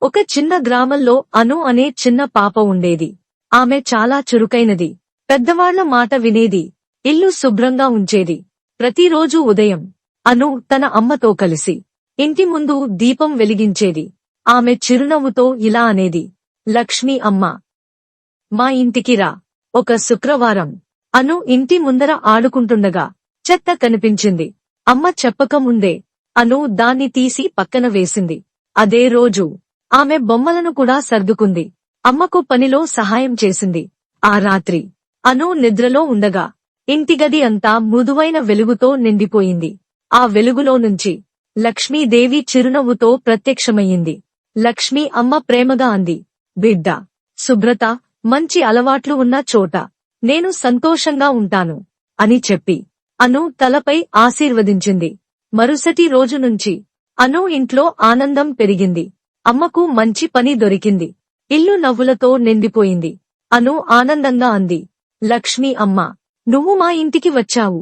ఒక చిన్న గ్రామంలో అను అనే చిన్న పాప ఉండేది. ఆమె చాలా చురుకైనది. పెద్దవాళ్ల మాట వినేది. ఇల్లు శుభ్రంగా ఉంచేది. ప్రతిరోజూ ఉదయం అను తన అమ్మతో కలిసి ఇంటి ముందు దీపం వెలిగించేది. ఆమె చిరునవ్వుతో ఇలా అనేది, లక్ష్మీ అమ్మ, మా ఇంటికి రా. ఒక శుక్రవారం అను ఇంటి ముందర ఆడుకుంటుండగా చెత్త కనిపించింది. అమ్మ చెప్పకముందే అను దాన్ని తీసి పక్కన వేసింది. అదే రోజు ఆమె బొమ్మలను కూడా సర్దుకుంది. అమ్మకు పనిలో సహాయం చేసింది. ఆ రాత్రి అను నిద్రలో ఉండగా ఇంటిగది అంతా మృదువైన వెలుగుతో నిండిపోయింది. ఆ వెలుగులో నుంచి లక్ష్మీదేవి చిరునవ్వుతో ప్రత్యక్షమయ్యింది. లక్ష్మీ అమ్మ ప్రేమగా అంది, బిడ్డా, శుభ్రత, మంచి అలవాట్లు ఉన్న చోట నేను సంతోషంగా ఉంటాను అని చెప్పి అను తలపై ఆశీర్వదించింది. మరుసటి రోజు నుంచి అను ఇంట్లో ఆనందం పెరిగింది. అమ్మకు మంచి పని దొరికింది. ఇల్లు నవ్వులతో నిండిపోయింది. అను ఆనందంగా అంది, లక్ష్మీ అమ్మ, నువ్వు మా ఇంటికి వచ్చావు.